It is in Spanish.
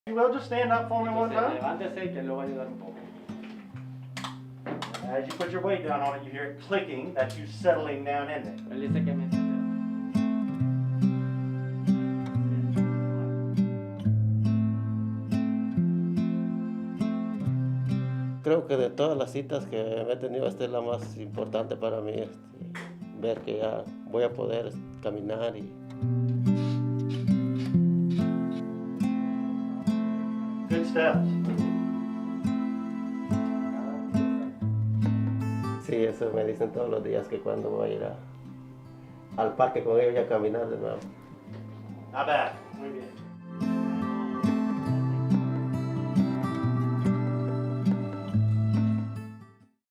You will just stand up for me one Entonces, time. levántese que lo va a ayudar un poco. As you put your weight down on it, you hear it clicking. That's you settling down in there. Él dice que me Creo que de todas las citas que he tenido, esta es la más importante para mí, ver que ya voy a poder caminar y Good steps. sí, eso me dicen todos los días que cuando voy a ir al parque con ellos y a caminar de nuevo. Not bad. Muy bien.